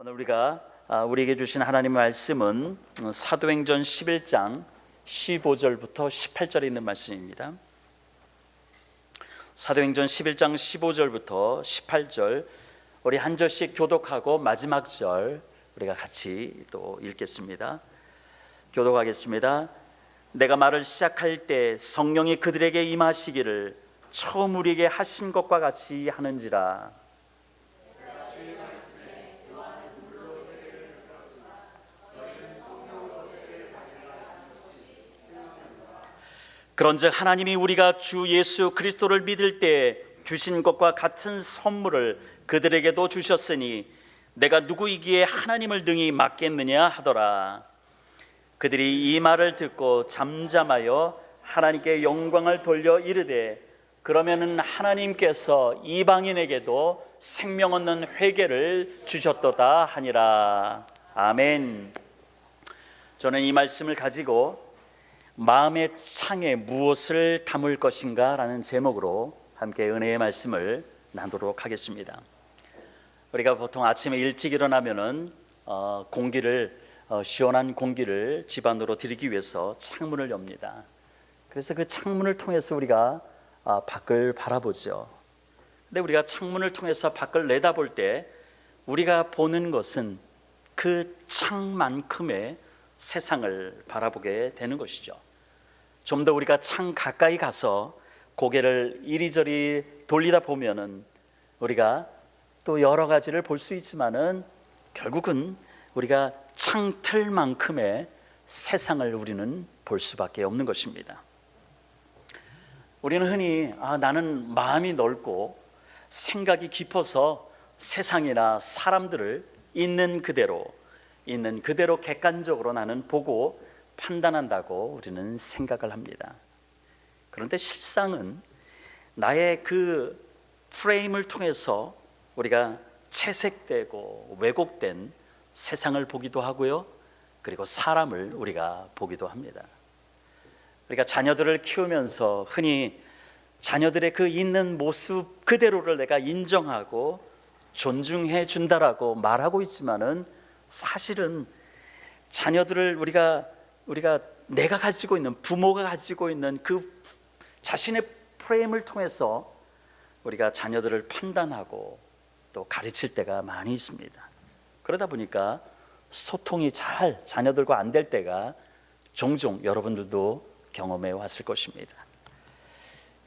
오늘 우리에게 주신 하나님의 말씀은 사도행전 11장 15절부터 18절에 있는 말씀입니다. 사도행전 11장 15절부터 18절 우리 한 절씩 교독하고 마지막 절 우리가 같이 또 읽겠습니다. 교독하겠습니다. 내가 말을 시작할 때 성령이 그들에게 임하시기를 처음 우리에게 하신 것과 같이 하는지라. 그런즉 하나님이 우리가 주 예수 그리스도를 믿을 때 주신 것과 같은 선물을 그들에게도 주셨으니 내가 누구이기에 하나님을 능히 막겠느냐 하더라. 그들이 이 말을 듣고 잠잠하여 하나님께 영광을 돌려 이르되 그러면은 하나님께서 이방인에게도 생명 얻는 회개를 주셨도다 하니라. 아멘. 저는 이 말씀을 가지고 마음의 창에 무엇을 담을 것인가 라는 제목으로 함께 은혜의 말씀을 나누도록 하겠습니다. 우리가 보통 아침에 일찍 일어나면은 시원한 공기를 집 안으로 들이기 위해서 창문을 엽니다. 그래서 그 창문을 통해서 우리가 밖을 바라보죠. 근데 우리가 창문을 통해서 밖을 내다볼 때 우리가 보는 것은 그 창만큼의 세상을 바라보게 되는 것이죠. 좀 더 우리가 창 가까이 가서 고개를 이리저리 돌리다 보면은 우리가 또 여러 가지를 볼 수 있지만은 결국은 우리가 창틀만큼의 세상을 우리는 볼 수밖에 없는 것입니다. 우리는 흔히 나는 마음이 넓고 생각이 깊어서 세상이나 사람들을 있는 그대로 객관적으로 나는 보고 판단한다고 우리는 생각을 합니다. 그런데 실상은 나의 그 프레임을 통해서 우리가 채색되고 왜곡된 세상을 보기도 하고요, 그리고 사람을 우리가 보기도 합니다. 우리가 자녀들을 키우면서 흔히 자녀들의 그 있는 모습 그대로를 내가 인정하고 존중해 준다라고 말하고 있지만은 사실은 자녀들을 우리가 내가 가지고 있는, 부모가 가지고 있는 그 자신의 프레임을 통해서 우리가 자녀들을 판단하고 또 가르칠 때가 많이 있습니다. 그러다 보니까 소통이 잘 자녀들과 안 될 때가 종종 여러분들도 경험해 왔을 것입니다.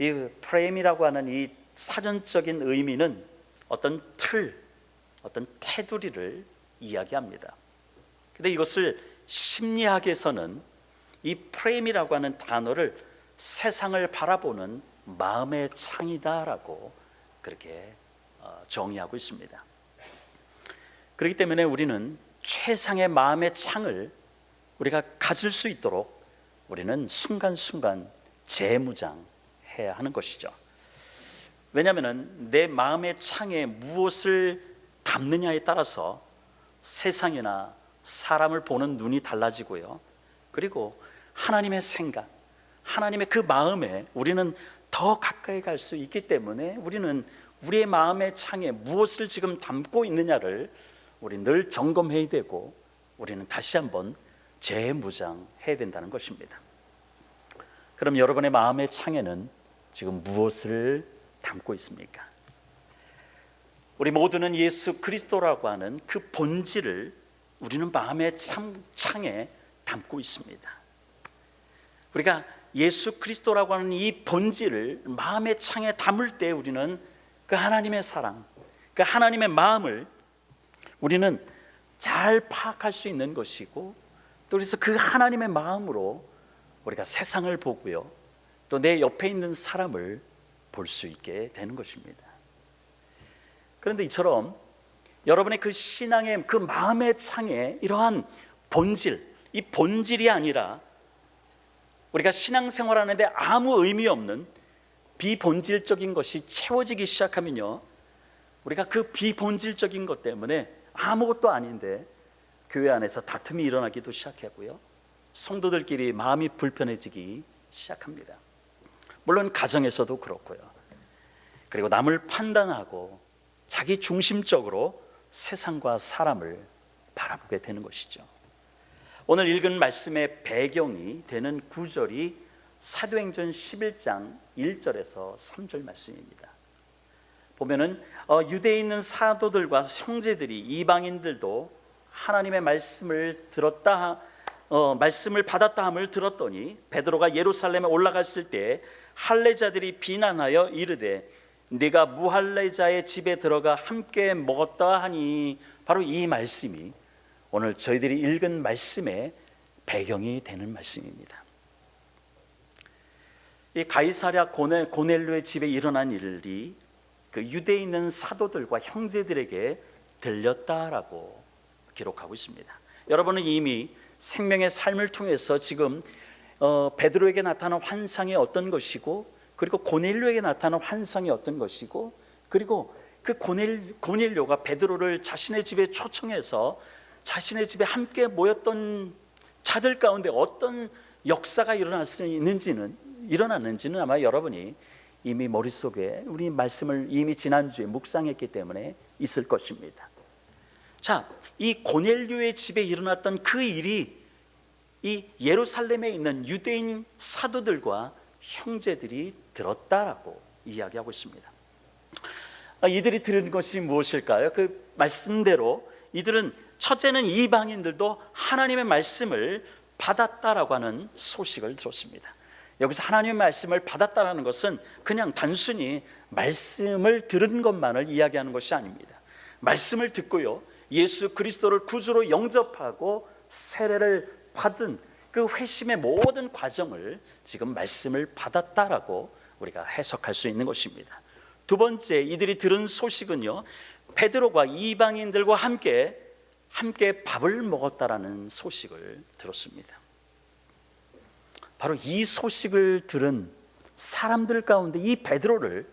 이 프레임이라고 하는 이 사전적인 의미는 어떤 틀, 어떤 테두리를 이야기합니다. 근데 이것을 심리학에서는 이 프레임이라고 하는 단어를 세상을 바라보는 마음의 창이다라고 그렇게 정의하고 있습니다. 그렇기 때문에 우리는 최상의 마음의 창을 우리가 가질 수 있도록 우리는 순간순간 재무장해야 하는 것이죠. 왜냐하면 내 마음의 창에 무엇을 담느냐에 따라서 세상이나 사람을 보는 눈이 달라지고요, 그리고 하나님의 생각, 하나님의 그 마음에 우리는 더 가까이 갈 수 있기 때문에 우리는 우리의 마음의 창에 무엇을 지금 담고 있느냐를 우리 늘 점검해야 되고 우리는 다시 한번 재무장해야 된다는 것입니다. 그럼 여러분의 마음의 창에는 지금 무엇을 담고 있습니까? 우리 모두는 예수 그리스도라고 하는 그 본질을 우리는 마음의 창에 담고 있습니다. 우리가 예수 그리스도라고 하는 이 본질을 마음의 창에 담을 때 우리는 그 하나님의 사랑, 그 하나님의 마음을 우리는 잘 파악할 수 있는 것이고, 또 그래서 그 하나님의 마음으로 우리가 세상을 보고요, 또 내 옆에 있는 사람을 볼 수 있게 되는 것입니다. 그런데 이처럼 여러분의 그 신앙의 그 마음의 창에 이러한 본질, 이 본질이 아니라 우리가 신앙생활하는데 아무 의미 없는 비본질적인 것이 채워지기 시작하면요, 우리가 그 비본질적인 것 때문에 아무것도 아닌데 교회 안에서 다툼이 일어나기도 시작하고요, 성도들끼리 마음이 불편해지기 시작합니다. 물론 가정에서도 그렇고요. 그리고 남을 판단하고 자기 중심적으로 세상과 사람을 바라보게 되는 것이죠. 오늘 읽은 말씀의 배경이 되는 구절이 사도행전 11장 1절에서 3절 말씀입니다. 보면은 유대에 있는 사도들과 형제들이, 이방인들도 하나님의 말씀을 받았다 함을 들었더니 베드로가 예루살렘에 올라갔을 때 할례자들이 비난하여 이르되 네가 무할례자의 집에 들어가 함께 먹었다 하니, 바로 이 말씀이 오늘 저희들이 읽은 말씀의 배경이 되는 말씀입니다. 이 가이사랴 고넬료의 집에 일어난 일이 그 유대에 있는 사도들과 형제들에게 들렸다라고 기록하고 있습니다. 여러분은 이미 생명의 삶을 통해서 지금 베드로에게 나타난 환상이 어떤 것이고, 그리고 고넬료에게 나타난 환상이 어떤 것이고, 그리고 그 고넬료가 베드로를 자신의 집에 초청해서 자신의 집에 함께 모였던 자들 가운데 어떤 역사가 일어났는지는 아마 여러분이 이미 머릿속에 우리 말씀을 이미 지난주에 묵상했기 때문에 있을 것입니다. 자, 이 고넬료의 집에 일어났던 그 일이 이 예루살렘에 있는 유대인 사도들과 형제들이 들었다라고 이야기하고 있습니다. 이들이 들은 것이 무엇일까요? 그 말씀대로 이들은 첫째는 이방인들도 하나님의 말씀을 받았다라고 하는 소식을 들었습니다. 여기서 하나님의 말씀을 받았다라는 것은 그냥 단순히 말씀을 들은 것만을 이야기하는 것이 아닙니다. 말씀을 듣고요, 예수 그리스도를 구주로 영접하고 세례를 받은 그 회심의 모든 과정을 지금 말씀을 받았다라고 우리가 해석할 수 있는 것입니다. 두 번째, 이들이 들은 소식은요, 베드로가 이방인들과 함께 밥을 먹었다라는 소식을 들었습니다. 바로 이 소식을 들은 사람들 가운데 이 베드로를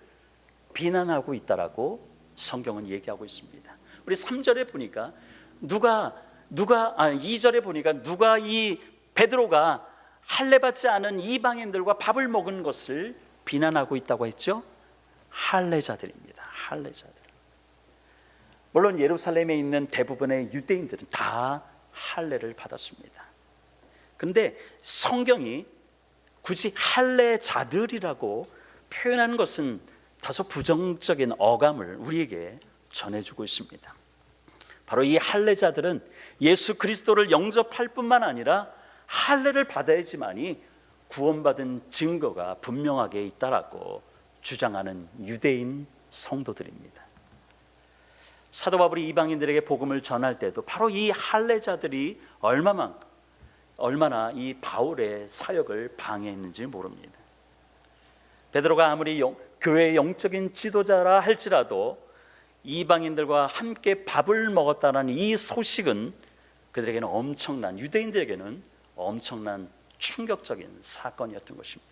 비난하고 있다라고 성경은 얘기하고 있습니다. 우리 3절에 보니까 2절에 보니까 누가 이 베드로가 할례 받지 않은 이방인들과 밥을 먹은 것을 비난하고 있다고 했죠? 할례자들입니다. 할례자들. 물론 예루살렘에 있는 대부분의 유대인들은 다 할례를 받았습니다. 그런데 성경이 굳이 할례자들이라고 표현하는 것은 다소 부정적인 어감을 우리에게 전해주고 있습니다. 바로 이 할례자들은 예수 그리스도를 영접할 뿐만 아니라 할례를 받아야지만이 구원받은 증거가 분명하게 있다라고 주장하는 유대인 성도들입니다. 사도 바울이 이방인들에게 복음을 전할 때도 바로 이 할례자들이 얼마나 이 바울의 사역을 방해했는지 모릅니다. 베드로가 아무리 교회의 영적인 지도자라 할지라도 이방인들과 함께 밥을 먹었다는 이 소식은 그들에게는 유대인들에게는 엄청난 충격적인 사건이었던 것입니다.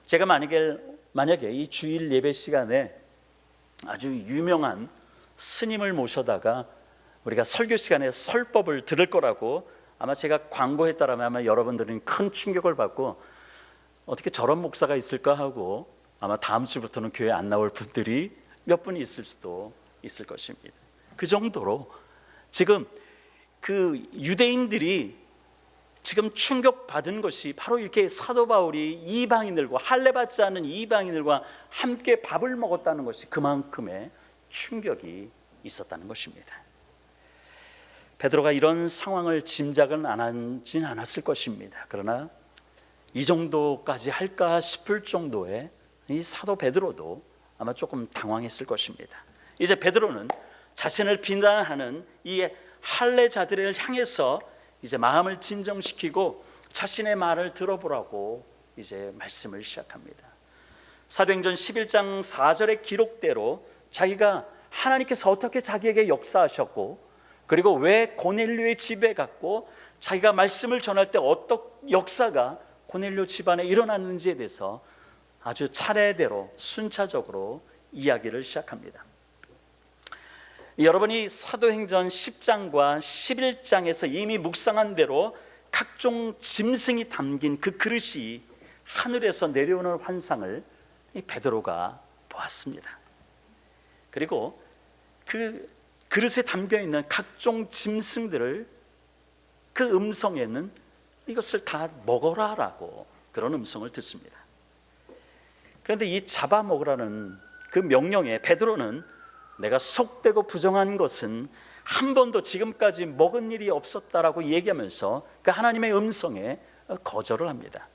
제가 만약에 이 주일 예배 시간에 아주 유명한 스님을 모셔다가 우리가 설교 시간에 설법을 들을 거라고 아마 제가 광고했다라면 아마 여러분들은 큰 충격을 받고 어떻게 저런 목사가 있을까 하고 아마 다음 주부터는 교회 안 나올 분들이 몇 분 있을 수도 있을 것입니다. 그 정도로 지금 그 유대인들이 지금 충격받은 것이 바로 이렇게 사도 바울이 이방인들과 할례 받지 않은 이방인들과 함께 밥을 먹었다는 것이 그만큼의 충격이 있었다는 것입니다. 베드로가 이런 상황을 짐작은 하진 않았을 것입니다. 그러나 이 정도까지 할까 싶을 정도의 이 사도 베드로도 아마 조금 당황했을 것입니다. 이제 베드로는 자신을 비난하는 이 할례자들을 향해서 이제 마음을 진정시키고 자신의 말을 들어보라고 이제 말씀을 시작합니다. 사도행전 11장 4절의 기록대로 자기가 하나님께서 어떻게 자기에게 역사하셨고, 그리고 왜 고넬료의 집에 갔고 자기가 말씀을 전할 때 어떤 역사가 고넬료 집안에 일어났는지에 대해서 아주 차례대로 순차적으로 이야기를 시작합니다. 여러분이 사도행전 10장과 11장에서 이미 묵상한 대로 각종 짐승이 담긴 그 그릇이 하늘에서 내려오는 환상을 베드로가 보았습니다. 그리고 그 그릇에 담겨 있는 각종 짐승들을 그 음성에는 이것을 다 먹어라라고 그런 음성을 듣습니다. 그런데 이 잡아먹으라는 그 명령에 베드로는 내가 속되고 부정한 것은 한 번도 지금까지 먹은 일이 없었다라고 얘기하면서 그 하나님의 음성에 거절을 합니다.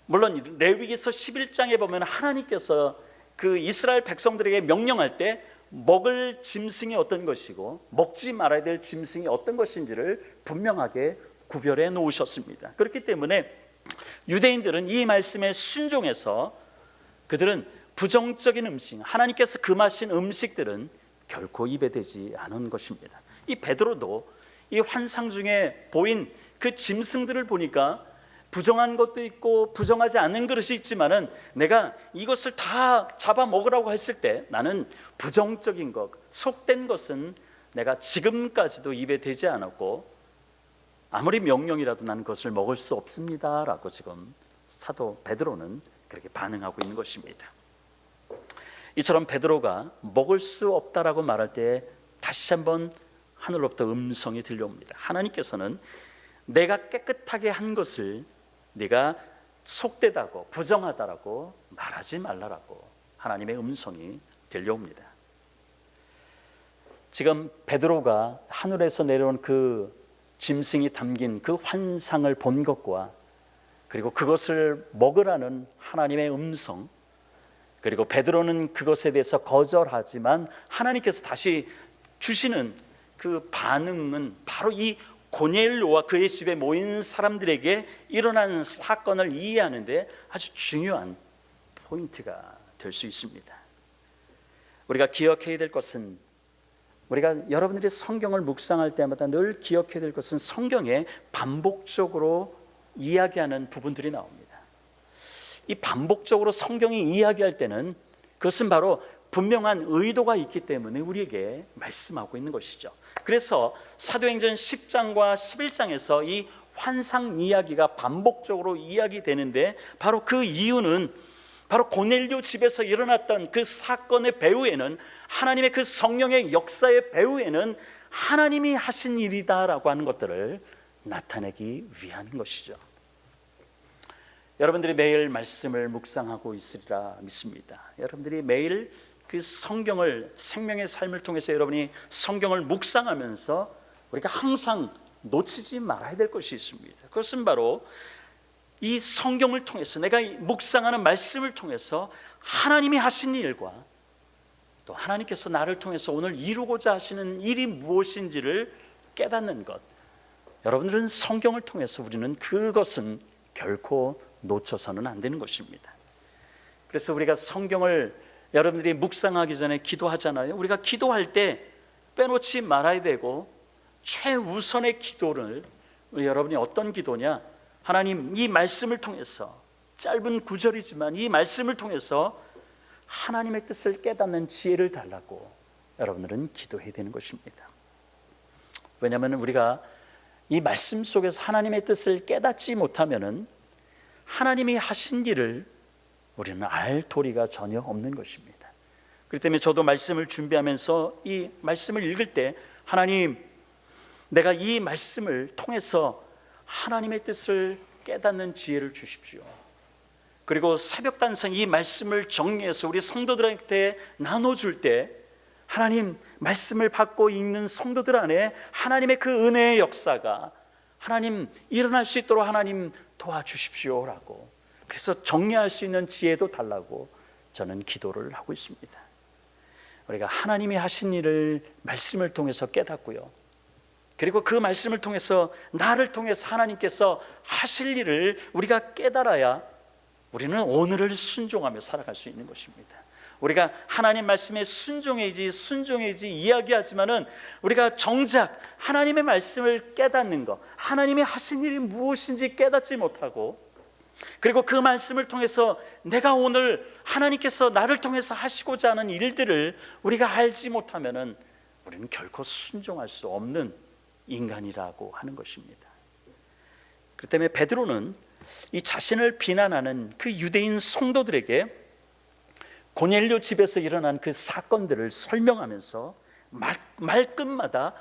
물론 레위기서 11장에 보면 하나님께서 그 이스라엘 백성들에게 명령할 때 먹을 짐승이 어떤 것이고 먹지 말아야 될 짐승이 어떤 것인지를 분명하게 구별해 놓으셨습니다. 그렇기 때문에 유대인들은 이 말씀에 순종해서 그들은 부정적인 음식, 하나님께서 금하신 음식들은 결코 입에 대지 않은 것입니다. 이 베드로도 이 환상 중에 보인 그 짐승들을 보니까 부정한 것도 있고 부정하지 않은 그릇이 있지만은 내가 이것을 다 잡아 먹으라고 했을 때 나는 부정적인 것, 속된 것은 내가 지금까지도 입에 대지 않았고 아무리 명령이라도 나는 그것을 먹을 수 없습니다라고 지금 사도 베드로는 그렇게 반응하고 있는 것입니다. 이처럼 베드로가 먹을 수 없다라고 말할 때 다시 한번 하늘로부터 음성이 들려옵니다. 하나님께서는 내가 깨끗하게 한 것을 네가 속되다고 부정하다라고 말하지 말라라고 하나님의 음성이 들려옵니다. 지금 베드로가 하늘에서 내려온 그 짐승이 담긴 그 환상을 본 것과 그리고 그것을 먹으라는 하나님의 음성, 그리고 베드로는 그것에 대해서 거절하지만 하나님께서 다시 주시는 그 반응은 바로 이 고넬료와 그의 집에 모인 사람들에게 일어난 사건을 이해하는 데 아주 중요한 포인트가 될 수 있습니다. 우리가 기억해야 될 것은, 우리가 여러분들이 성경을 묵상할 때마다 늘 기억해야 될 것은 성경에 반복적으로 이야기하는 부분들이 나옵니다. 이 반복적으로 성경이 이야기할 때는 그것은 바로 분명한 의도가 있기 때문에 우리에게 말씀하고 있는 것이죠. 그래서 사도행전 10장과 11장에서 이 환상 이야기가 반복적으로 이야기되는데 바로 그 이유는 바로 고넬료 집에서 일어났던 그 사건의 배후에는, 하나님의 그 성령의 역사의 배후에는 하나님이 하신 일이다라고 하는 것들을 나타내기 위한 것이죠. 여러분들이 매일 말씀을 묵상하고 있으리라 믿습니다. 여러분들이 매일 그 성경을, 생명의 삶을 통해서 여러분이 성경을 묵상하면서 우리가 항상 놓치지 말아야 될 것이 있습니다. 그것은 바로 이 성경을 통해서, 내가 묵상하는 말씀을 통해서 하나님이 하신 일과 또 하나님께서 나를 통해서 오늘 이루고자 하시는 일이 무엇인지를 깨닫는 것. 여러분들은 성경을 통해서 우리는 그것은 결코 놓쳐서는 안 되는 것입니다. 그래서 우리가 성경을 여러분들이 묵상하기 전에 기도하잖아요. 우리가 기도할 때 빼놓지 말아야 되고 최우선의 기도를, 여러분이 어떤 기도냐? 하나님, 이 말씀을 통해서, 짧은 구절이지만 이 말씀을 통해서 하나님의 뜻을 깨닫는 지혜를 달라고 여러분들은 기도해야 되는 것입니다. 왜냐하면 우리가 이 말씀 속에서 하나님의 뜻을 깨닫지 못하면은 하나님이 하신 일을 우리는 알 도리가 전혀 없는 것입니다. 그렇기 때문에 저도 말씀을 준비하면서 이 말씀을 읽을 때 하나님, 내가 이 말씀을 통해서 하나님의 뜻을 깨닫는 지혜를 주십시오. 그리고 새벽 단상 이 말씀을 정리해서 우리 성도들한테 나눠줄 때 하나님, 말씀을 받고 읽는 성도들 안에 하나님의 그 은혜의 역사가 하나님 일어날 수 있도록 하나님 도와주십시오라고, 그래서 정리할 수 있는 지혜도 달라고 저는 기도를 하고 있습니다. 우리가 하나님이 하신 일을 말씀을 통해서 깨닫고요, 그리고 그 말씀을 통해서 나를 통해서 하나님께서 하실 일을 우리가 깨달아야 우리는 오늘을 순종하며 살아갈 수 있는 것입니다. 우리가 하나님 말씀에 순종해야지 이야기하지만은 우리가 정작 하나님의 말씀을 깨닫는 것, 하나님이 하신 일이 무엇인지 깨닫지 못하고, 그리고 그 말씀을 통해서 내가 오늘 하나님께서 나를 통해서 하시고자 하는 일들을 우리가 알지 못하면은 우리는 결코 순종할 수 없는 인간이라고 하는 것입니다. 그렇기 때문에 베드로는 이 자신을 비난하는 그 유대인 성도들에게 고넬료 집에서 일어난 그 사건들을 설명하면서 말끝마다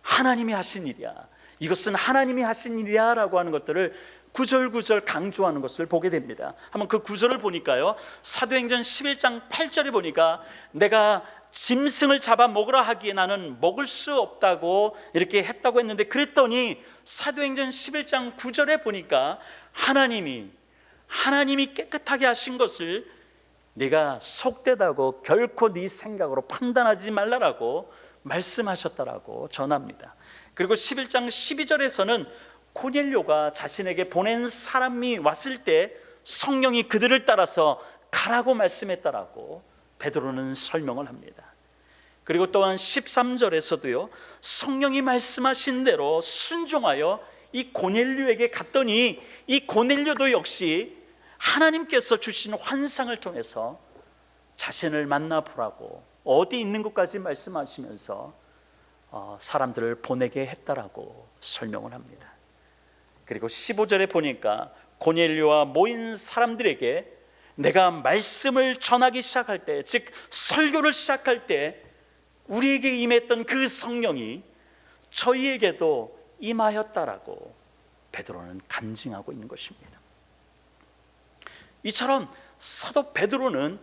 하나님이 하신 일이야, 이것은 하나님이 하신 일이야 라고 하는 것들을 구절구절 강조하는 것을 보게 됩니다. 한번 그 구절을 보니까요, 사도행전 11장 8절에 보니까 내가 짐승을 잡아 먹으라 하기에 나는 먹을 수 없다고 이렇게 했다고 했는데, 그랬더니 사도행전 11장 9절에 보니까 하나님이 깨끗하게 하신 것을 네가 속되다고 결코 네 생각으로 판단하지 말라라고 말씀하셨다라고 전합니다. 그리고 11장 12절에서는 고넬료가 자신에게 보낸 사람이 왔을 때 성령이 그들을 따라서 가라고 말씀했다라고 베드로는 설명을 합니다. 그리고 또한 13절에서도요, 성령이 말씀하신 대로 순종하여 이 고넬료에게 갔더니 이 고넬료도 역시 하나님께서 주신 환상을 통해서 자신을 만나보라고 어디 있는 것까지 말씀하시면서 사람들을 보내게 했다라고 설명을 합니다. 그리고 15절에 보니까 고넬료와 모인 사람들에게 내가 말씀을 전하기 시작할 때, 즉 설교를 시작할 때 우리에게 임했던 그 성령이 저희에게도 임하였다라고 베드로는 간증하고 있는 것입니다. 이처럼 사도 베드로는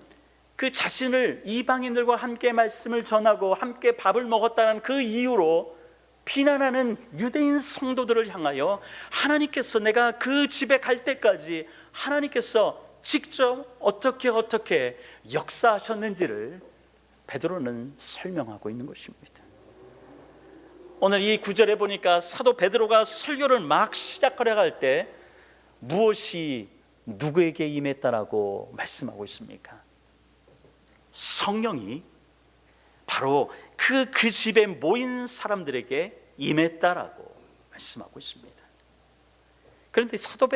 그 자신을 이방인들과 함께 말씀을 전하고 함께 밥을 먹었다는 그 이유로 비난하는 유대인 성도들을 향하여 하나님께서 내가 그 집에 갈 때까지 하나님께서 직접 어떻게 역사하셨는지를 베드로는 설명하고 있는 것입니다. 오늘 이 구절에 보니까 사도 베드로가 설교를 막 시작하려고 할 때 무엇이 누구에게 임했다라고 말씀하고 있습니까? 성령이 바로 그 집에 모인 사람들에게 임했다라고 말씀하고 있습니다. 그런데 사도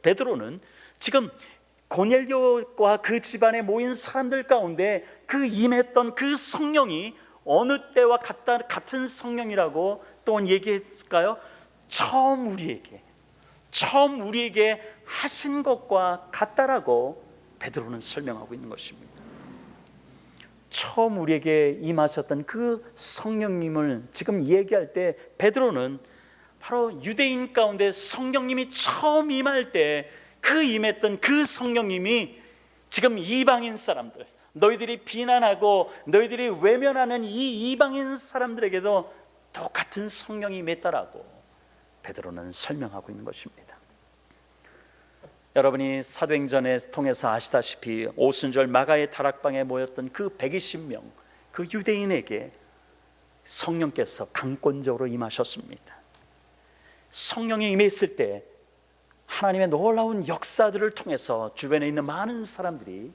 베드로는 지금 고넬료와 그 집안에 모인 사람들 가운데 그 임했던 그 성령이 어느 때와 같은 성령이라고 또 얘기했을까요? 처음 우리에게 하신 것과 같다라고 베드로는 설명하고 있는 것입니다. 처음 우리에게 임하셨던 그 성령님을 지금 얘기할 때 베드로는 바로 유대인 가운데 성령님이 처음 임할 때 그 임했던 그 성령님이 지금 이방인 사람들, 너희들이 비난하고 너희들이 외면하는 이 이방인 사람들에게도 똑같은 성령이 임했다라고 베드로는 설명하고 있는 것입니다. 여러분이 사도행전을 통해서 아시다시피 오순절 마가의 다락방에 모였던 그 120명 그 유대인에게 성령께서 강권적으로 임하셨습니다. 성령이 임했을 때 하나님의 놀라운 역사들을 통해서 주변에 있는 많은 사람들이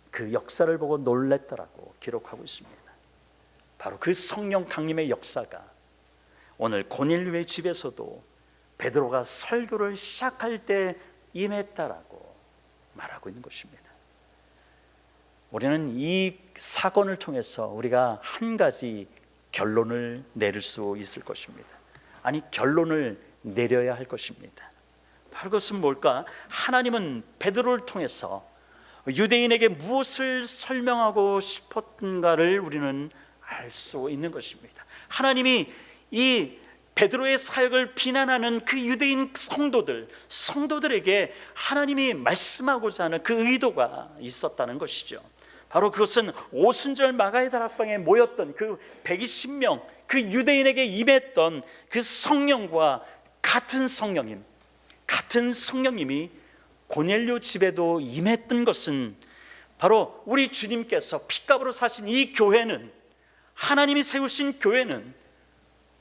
그 역사를 보고 놀랬더라고 기록하고 있습니다. 바로 그 성령 강림의 역사가 오늘 고넬료의 집에서도 베드로가 설교를 시작할 때 임했다라고 말하고 있는 것입니다. 우리는 이 사건을 통해서 우리가 한 가지 결론을 내릴 수 있을 것입니다. 아니, 결론을 내려야 할 것입니다. 바로 그것은 뭘까? 하나님은 베드로를 통해서 유대인에게 무엇을 설명하고 싶었는가를 우리는 알 수 있는 것입니다. 하나님이 이 베드로의 사역을 비난하는 그 유대인 성도들에게 하나님이 말씀하고자 하는 그 의도가 있었다는 것이죠. 바로 그것은 오순절 마가의 다락방에 모였던 그 120명 그 유대인에게 임했던 그 성령과 같은 성령님이 고넬료 집에도 임했던 것은 바로 우리 주님께서 피값으로 사신 이 교회는, 하나님이 세우신 교회는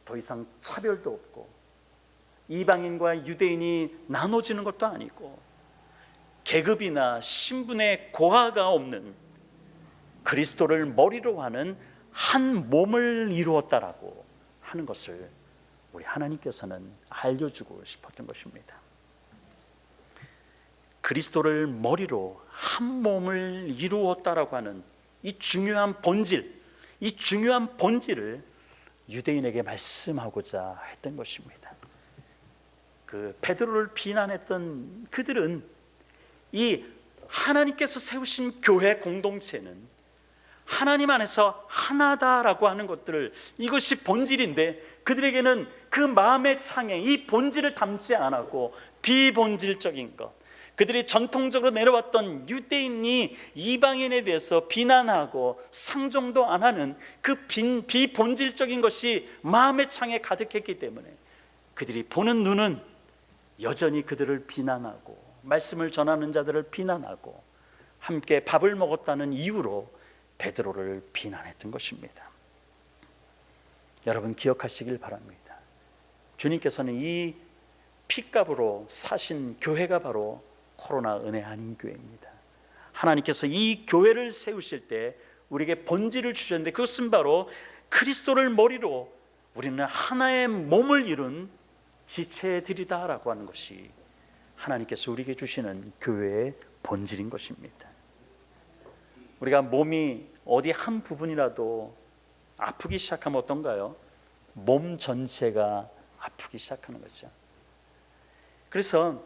더 이상 차별도 없고 이방인과 유대인이 나눠지는 것도 아니고 계급이나 신분의 고하가 없는 그리스도를 머리로 하는 한 몸을 이루었다라고 하는 것을 우리 하나님께서는 알려주고 싶었던 것입니다. 그리스도를 머리로 한 몸을 이루었다라고 하는 이 중요한 본질을 유대인에게 말씀하고자 했던 것입니다. 그 베드로를 비난했던 그들은 이 하나님께서 세우신 교회 공동체는 하나님 안에서 하나다라고 하는 것들을, 이것이 본질인데 그들에게는 그 마음의 창에 이 본질을 담지 않았고 비본질적인 것, 그들이 전통적으로 내려왔던 유대인이 이방인에 대해서 비난하고 상종도 안 하는 그 비본질적인 것이 마음의 창에 가득했기 때문에 그들이 보는 눈은 여전히 그들을 비난하고 말씀을 전하는 자들을 비난하고 함께 밥을 먹었다는 이유로 베드로를 비난했던 것입니다. 여러분 기억하시길 바랍니다. 주님께서는 이 핏값으로 사신 교회가 바로 코로나 은혜 한인교회입니다. 하나님께서 이 교회를 세우실 때 우리에게 본질을 주셨는데 그것은 바로 그리스도를 머리로 우리는 하나의 몸을 이룬 지체들이다라고 하는 것이 하나님께서 우리에게 주시는 교회의 본질인 것입니다. 우리가 몸이 어디 한 부분이라도 아프기 시작하면 어떤가요? 몸 전체가 아프기 시작하는 거죠. 그래서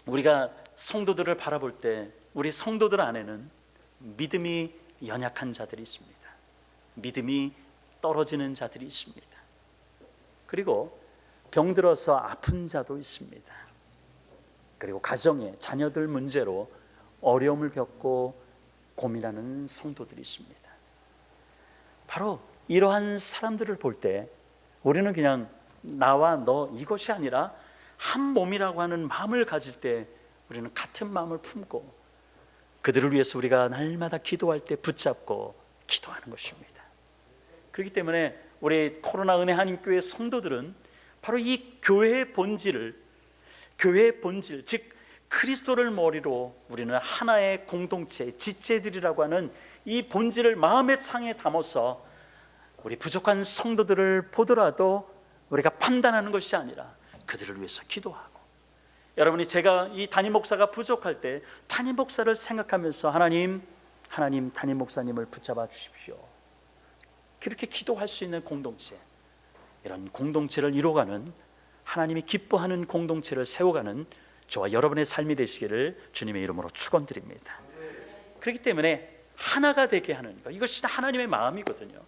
우리가 성도들을 바라볼 때 우리 성도들 안에는 믿음이 연약한 자들이 있습니다. 믿음이 떨어지는 자들이 있습니다. 그리고 병들어서 아픈 자도 있습니다. 그리고 가정에 자녀들 문제로 어려움을 겪고 고민하는 성도들이 있습니다. 바로 이러한 사람들을 볼 때 우리는 그냥 나와 너 이것이 아니라 한 몸이라고 하는 마음을 가질 때 우리는 같은 마음을 품고 그들을 위해서 우리가 날마다 기도할 때 붙잡고 기도하는 것입니다. 그렇기 때문에 우리 코로나 은혜 한인교회 성도들은 바로 이 교회의 본질, 즉 그리스도를 머리로 우리는 하나의 공동체, 지체들이라고 하는 이 본질을 마음의 창에 담아서 우리 부족한 성도들을 보더라도 우리가 판단하는 것이 아니라 그들을 위해서 기도하고, 여러분이 제가 이 담임 목사가 부족할 때 담임 목사를 생각하면서 하나님 담임 목사님을 붙잡아 주십시오. 그렇게 기도할 수 있는 공동체, 이런 공동체를 이루어가는, 하나님이 기뻐하는 공동체를 세워가는 저와 여러분의 삶이 되시기를 주님의 이름으로 축원드립니다. 그렇기 때문에 하나가 되게 하는 것, 이것이 하나님의 마음이거든요.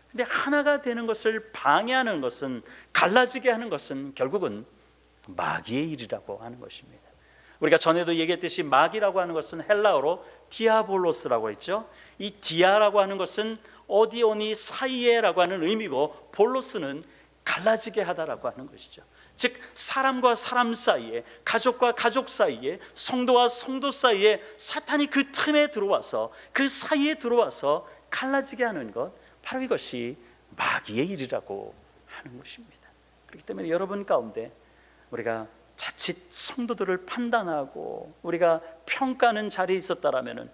근데 하나가 되는 것을 방해하는 것은, 갈라지게 하는 것은 결국은 마귀의 일이라고 하는 것입니다. 우리가 전에도 얘기했듯이 마귀라고 하는 것은 헬라어로 디아볼로스라고 했죠. 이 디아라고 하는 것은 어디 오니 사이에라고 하는 의미고, 볼로스는 갈라지게 하다라고 하는 것이죠. 즉 사람과 사람 사이에, 가족과 가족 사이에, 성도와 성도 사이에 사탄이 그 틈에 들어와서, 그 사이에 들어와서 갈라지게 하는 것, 바로 이것이 마귀의 일이라고 하는 것입니다. 그렇기 때문에 여러분 가운데 우리가 자칫 성도들을 판단하고 우리가 평가하는 자리에 있었다라면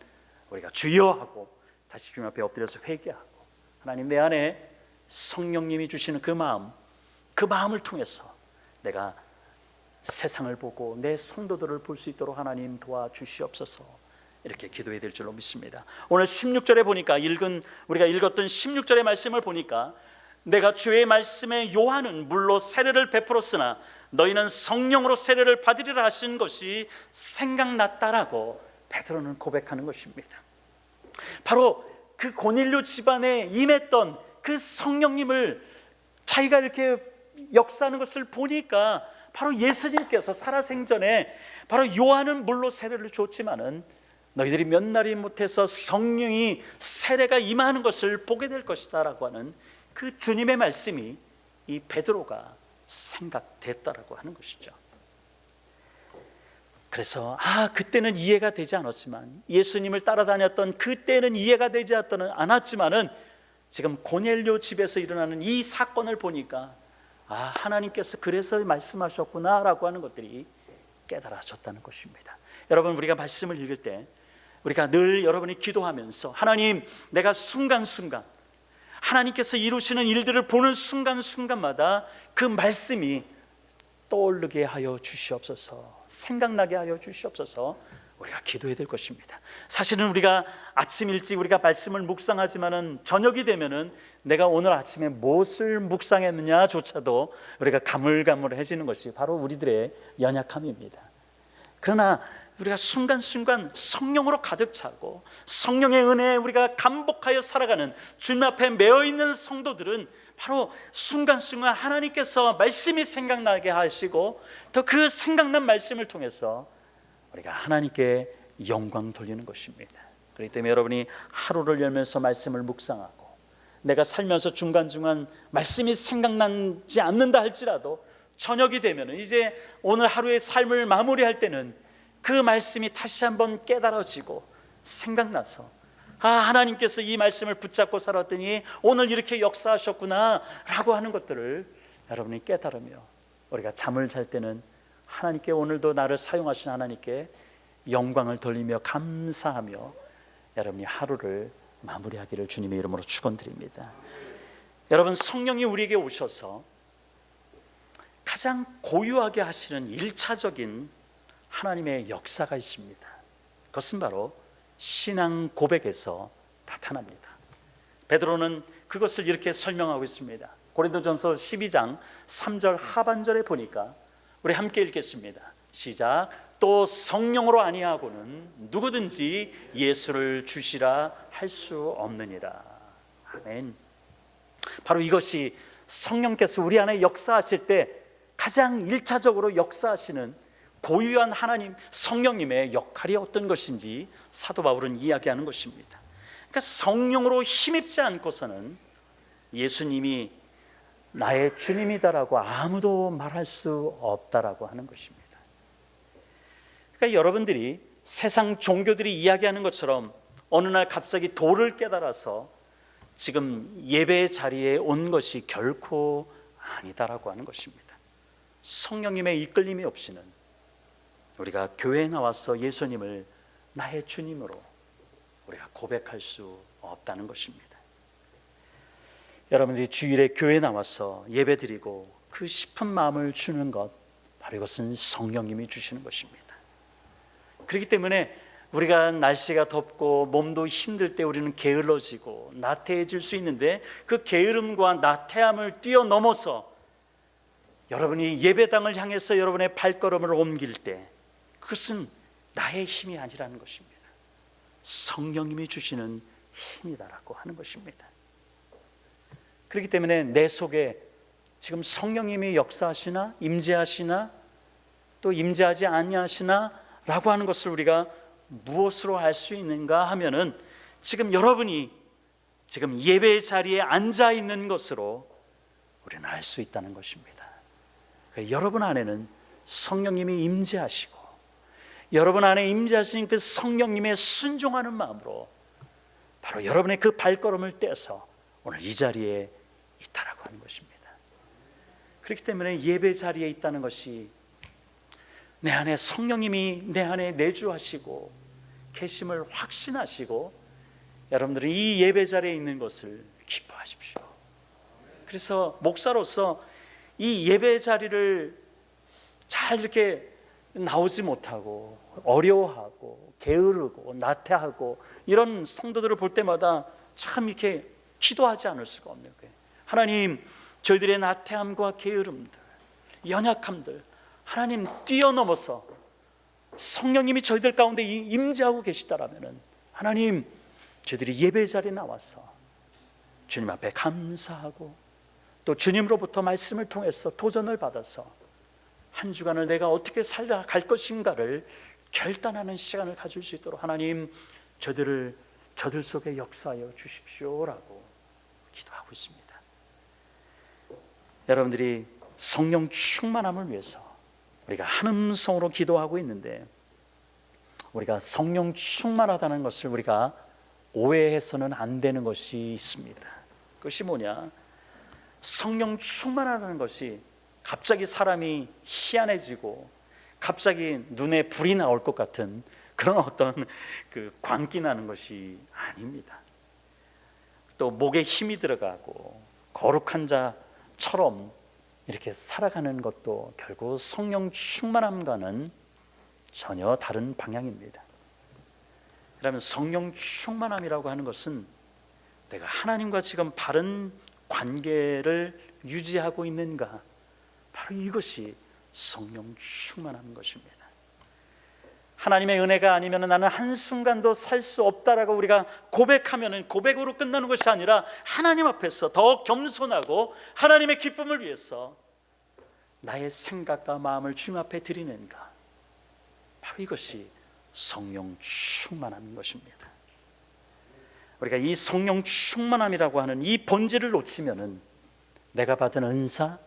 우리가 주여하고 다시 주님 앞에 엎드려서 회개하고, 하나님 내 안에 성령님이 주시는 그 마음을 통해서 내가 세상을 보고 내 성도들을 볼 수 있도록 하나님 도와주시옵소서, 이렇게 기도해야 될 줄로 믿습니다. 오늘 16절에 보니까 우리가 읽었던 16절의 말씀을 보니까 내가 주의 말씀에 요한은 물로 세례를 베풀었으나 너희는 성령으로 세례를 받으리라 하신 것이 생각났다라고 베드로는 고백하는 것입니다. 바로 그 고넬료 집안에 임했던 그 성령님을 자기가 이렇게 역사하는 것을 보니까 바로 예수님께서 살아생전에 바로 요한은 물로 세례를 줬지만은 너희들이 몇 날이 못해서 성령이 세례가 임하는 것을 보게 될 것이다 라고 하는 그 주님의 말씀이 이 베드로가 생각됐다라고 하는 것이죠. 그래서 그때는 이해가 되지 않았지만, 예수님을 따라다녔던 그때는 이해가 되지 않았지만은 지금 고넬료 집에서 일어나는 이 사건을 보니까 하나님께서 그래서 말씀하셨구나 라고 하는 것들이 깨달아졌다는 것입니다. 여러분, 우리가 말씀을 읽을 때 우리가 늘 여러분이 기도하면서 하나님, 내가 순간순간 하나님께서 이루시는 일들을 보는 순간순간마다 그 말씀이 떠오르게 하여 주시옵소서, 생각나게 하여 주시옵소서, 우리가 기도해야 될 것입니다. 사실은 우리가 아침 일찍 우리가 말씀을 묵상하지만은 저녁이 되면은 내가 오늘 아침에 무엇을 묵상했느냐조차도 우리가 가물가물해지는 것이 바로 우리들의 연약함입니다. 그러나 우리가 순간순간 성령으로 가득 차고 성령의 은혜에 우리가 감복하여 살아가는 주님 앞에 매어있는 성도들은 바로 순간순간 하나님께서 말씀이 생각나게 하시고 또 그 생각난 말씀을 통해서 우리가 하나님께 영광 돌리는 것입니다. 그렇기 때문에 여러분이 하루를 열면서 말씀을 묵상하고 내가 살면서 중간중간 말씀이 생각나지 않는다 할지라도 저녁이 되면 이제 오늘 하루의 삶을 마무리할 때는 그 말씀이 다시 한번 깨달아지고 생각나서 하나님께서 이 말씀을 붙잡고 살았더니 오늘 이렇게 역사하셨구나 라고 하는 것들을 여러분이 깨달으며 우리가 잠을 잘 때는 하나님께 오늘도 나를 사용하신 하나님께 영광을 돌리며 감사하며 여러분이 하루를 마무리하기를 주님의 이름으로 축원드립니다. 여러분, 성령이 우리에게 오셔서 가장 고유하게 하시는 1차적인 하나님의 역사가 있습니다. 그것은 바로 신앙 고백에서 나타납니다. 베드로는 그것을 이렇게 설명하고 있습니다. 고린도전서 12장 3절 하반절에 보니까 우리 함께 읽겠습니다. 시작. 또 성령으로 아니하고는 누구든지 예수를 주시라 할 수 없느니라. 아멘. 바로 이것이 성령께서 우리 안에 역사하실 때 가장 1차적으로 역사하시는 고유한 하나님 성령님의 역할이 어떤 것인지 사도 바울은 이야기하는 것입니다. 그러니까 성령으로 힘입지 않고서는 예수님이 나의 주님이다라고 아무도 말할 수 없다라고 하는 것입니다. 그러니까 여러분들이 세상 종교들이 이야기하는 것처럼 어느 날 갑자기 도를 깨달아서 지금 예배 자리에 온 것이 결코 아니다라고 하는 것입니다. 성령님의 이끌림이 없이는 우리가 교회에 나와서 예수님을 나의 주님으로 우리가 고백할 수 없다는 것입니다. 여러분들이 주일에 교회에 나와서 예배드리고 그 싶은 마음을 주는 것, 바로 이것은 성령님이 주시는 것입니다. 그렇기 때문에 우리가 날씨가 덥고 몸도 힘들 때 우리는 게을러지고 나태해질 수 있는데 그 게으름과 나태함을 뛰어넘어서 여러분이 예배당을 향해서 여러분의 발걸음을 옮길 때 그것은 나의 힘이 아니라는 것입니다. 성령님이 주시는 힘이다라고 하는 것입니다. 그렇기 때문에 내 속에 지금 성령님이 역사하시나 임재하시나 또 임재하지 아니하시나 라고 하는 것을 우리가 무엇으로 알 수 있는가 하면은 지금 여러분이 지금 예배 자리에 앉아 있는 것으로 우리는 알 수 있다는 것입니다. 여러분 안에는 성령님이 임재하시고 여러분 안에 임재하신 그 성령님의 순종하는 마음으로 바로 여러분의 그 발걸음을 떼서 오늘 이 자리에 있다라고 하는 것입니다. 그렇기 때문에 예배 자리에 있다는 것이 내 안에 성령님이 내 안에 내주하시고 계심을 확신하시고 여러분들이 이 예배 자리에 있는 것을 기뻐하십시오. 그래서 목사로서 이 예배 자리를 잘 이렇게 나오지 못하고 어려워하고 게으르고 나태하고 이런 성도들을 볼 때마다 참 이렇게 기도하지 않을 수가 없는 거예요. 하나님, 저희들의 나태함과 게으름들, 연약함들 하나님 뛰어넘어서 성령님이 저희들 가운데 임재하고 계시다라면 하나님, 저희들이 예배 자리에 나와서 주님 앞에 감사하고 또 주님으로부터 말씀을 통해서 도전을 받아서 한 주간을 내가 어떻게 살아갈 것인가를 결단하는 시간을 가질 수 있도록 하나님, 저들 속에 역사하여 주십시오라고 기도하고 있습니다. 여러분들이 성령 충만함을 위해서 우리가 한 음성으로 기도하고 있는데 우리가 성령 충만하다는 것을 우리가 오해해서는 안 되는 것이 있습니다. 그것이 뭐냐? 성령 충만하다는 것이 갑자기 사람이 희한해지고 갑자기 눈에 불이 나올 것 같은 그런 어떤 그 광기 나는 것이 아닙니다. 또 목에 힘이 들어가고 거룩한 자처럼 이렇게 살아가는 것도 결국 성령 충만함과는 전혀 다른 방향입니다. 그러면 성령 충만함이라고 하는 것은 내가 하나님과 지금 바른 관계를 유지하고 있는가, 바로 이것이 성령 충만한 것입니다. 하나님의 은혜가 아니면 나는 한순간도 살 수 없다라고 우리가 고백하면 고백으로 끝나는 것이 아니라 하나님 앞에서 더 겸손하고 하나님의 기쁨을 위해서 나의 생각과 마음을 주님 앞에 드리는가, 바로 이것이 성령 충만함인 것입니다. 우리가 이 성령 충만함이라고 하는 이 본질을 놓치면은 내가 받은 은사,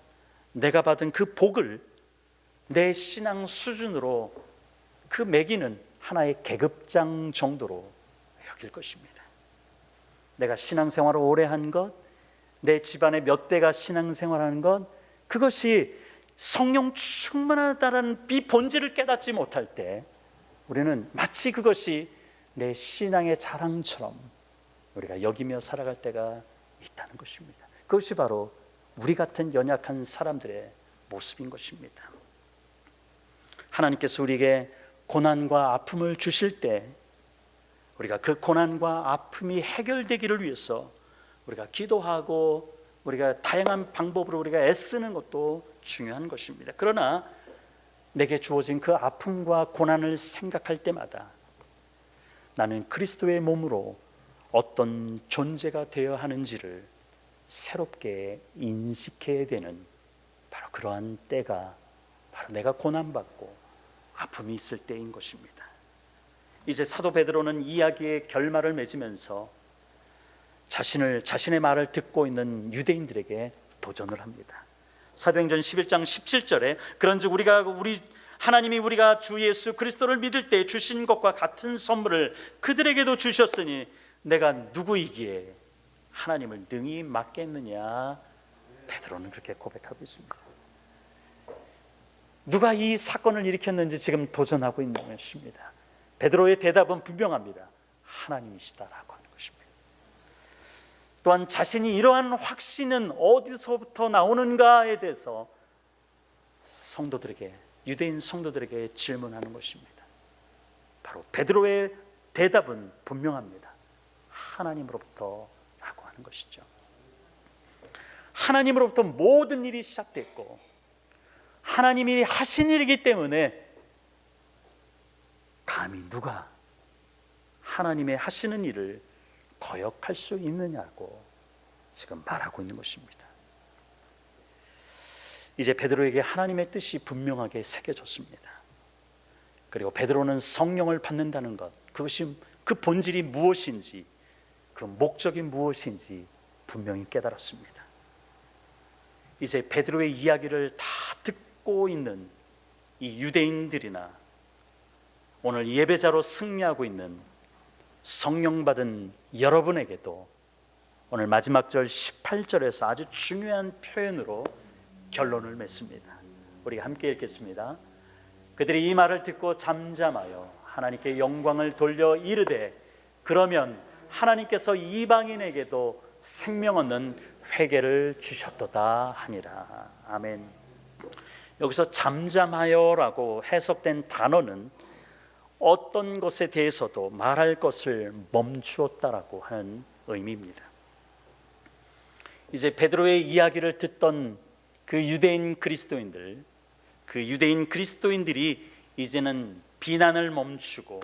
내가 받은 그 복을 내 신앙 수준으로 그 매기는 하나의 계급장 정도로 여길 것입니다. 내가 신앙생활을 오래 한 것, 내 집안에 몇 대가 신앙생활하는 것, 그것이 성령 충만하다는 비본질을 깨닫지 못할 때 우리는 마치 그것이 내 신앙의 자랑처럼 우리가 여기며 살아갈 때가 있다는 것입니다. 그것이 바로 우리 같은 연약한 사람들의 모습인 것입니다. 하나님께서 우리에게 고난과 아픔을 주실 때 우리가 그 고난과 아픔이 해결되기를 위해서 우리가 기도하고 우리가 다양한 방법으로 우리가 애쓰는 것도 중요한 것입니다. 그러나 내게 주어진 그 아픔과 고난을 생각할 때마다 나는 그리스도의 몸으로 어떤 존재가 되어야 하는지를 새롭게 인식해야 되는 바로 그러한 때가 바로 내가 고난받고 아픔이 있을 때인 것입니다. 이제 사도 베드로는 이야기의 결말을 맺으면서 자신의 말을 듣고 있는 유대인들에게 도전을 합니다. 사도행전 11장 17절에 그런즉 하나님이 우리가 주 예수 그리스도를 믿을 때 주신 것과 같은 선물을 그들에게도 주셨으니 내가 누구이기에 하나님을 능히 맡겠느냐. 베드로는 그렇게 고백하고 있습니다. 누가 이 사건을 일으켰는지 지금 도전하고 있는 것입니다. 베드로의 대답은 분명합니다. 하나님이시다라고 하는 것입니다. 또한 자신이 이러한 확신은 어디서부터 나오는가에 대해서 유대인 성도들에게 질문하는 것입니다. 바로 베드로의 대답은 분명합니다. 하나님으로부터라고 하는 것이죠. 하나님으로부터 모든 일이 시작됐고 하나님이 하신 일이기 때문에 감히 누가 하나님의 하시는 일을 거역할 수 있느냐고 지금 말하고 있는 것입니다. 이제 베드로에게 하나님의 뜻이 분명하게 새겨졌습니다. 그리고 베드로는 성령을 받는다는 것, 그것이 그 본질이 무엇인지, 그 목적이 무엇인지 분명히 깨달았습니다. 이제 베드로의 이야기를 다 듣고 있는 이 유대인들이나 오늘 예배자로 승리하고 있는 성령 받은 여러분에게도 오늘 마지막 절 18절에서 아주 중요한 표현으로 결론을 맺습니다. 우리가 함께 읽겠습니다. 그들이 이 말을 듣고 잠잠하여 하나님께 영광을 돌려 이르되 그러면 하나님께서 이방인에게도 생명 얻는 회개를 주셨도다 하니라. 아멘. 여기서 잠잠하여라고 해석된 단어는 어떤 것에 대해서도 말할 것을 멈추었다라고 하는 의미입니다. 이제 베드로의 이야기를 듣던 그 유대인 그리스도인들이 이제는 비난을 멈추고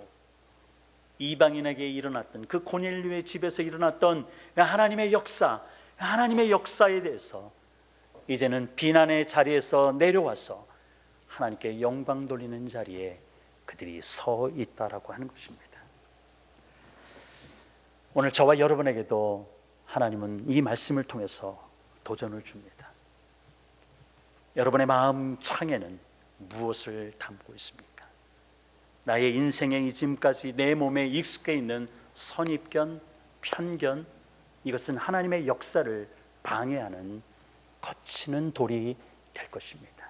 이방인에게 일어났던 그 고넬료의 집에서 일어났던 하나님의 역사에 대해서 이제는 비난의 자리에서 내려와서 하나님께 영광 돌리는 자리에 그들이 서 있다라고 하는 것입니다. 오늘 저와 여러분에게도 하나님은 이 말씀을 통해서 도전을 줍니다. 여러분의 마음 창에는 무엇을 담고 있습니까? 나의 인생의 지금까지 내 몸에 익숙해 있는 선입견, 편견, 이것은 하나님의 역사를 방해하는 거치는 돌이 될 것입니다.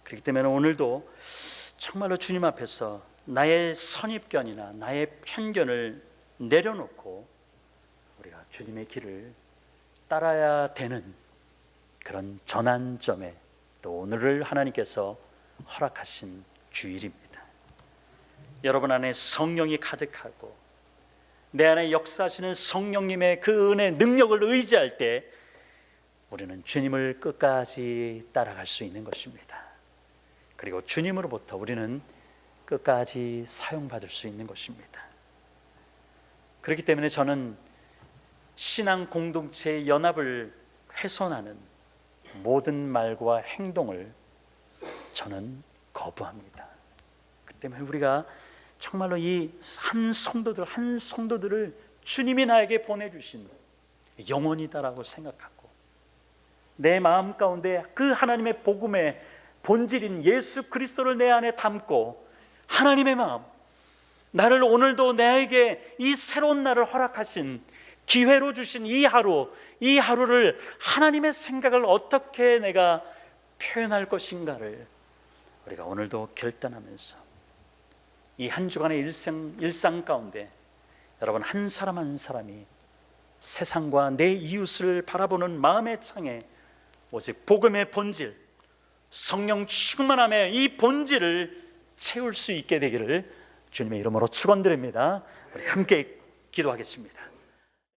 그렇기 때문에 오늘도 정말로 주님 앞에서 나의 선입견이나 나의 편견을 내려놓고 우리가 주님의 길을 따라야 되는 그런 전환점에 또 오늘을 하나님께서 허락하신 주일입니다. 여러분 안에 성령이 가득하고 내 안에 역사하시는 성령님의 그 은혜 능력을 의지할 때 우리는 주님을 끝까지 따라갈 수 있는 것입니다. 그리고 주님으로부터 우리는 끝까지 사용받을 수 있는 것입니다. 그렇기 때문에 저는 신앙 공동체의 연합을 훼손하는 모든 말과 행동을 저는 거부합니다. 그렇기 때문에 우리가 정말로 이 한 성도들을 주님이 나에게 보내주신 영혼이다라고 생각하고 내 마음 가운데 그 하나님의 복음의 본질인 예수 그리스도를 내 안에 담고 하나님의 마음, 나를 오늘도 나에게 이 새로운 날을 허락하신 기회로 주신 이 하루를 하나님의 생각을 어떻게 내가 표현할 것인가를 우리가 오늘도 결단하면서 이 한 주간의 일상 가운데 여러분 한 사람 한 사람이 세상과 내 이웃을 바라보는 마음의 창에 오직 복음의 본질, 성령 충만함의 이 본질을 채울 수 있게 되기를 주님의 이름으로 축원드립니다. 우리 함께 기도하겠습니다.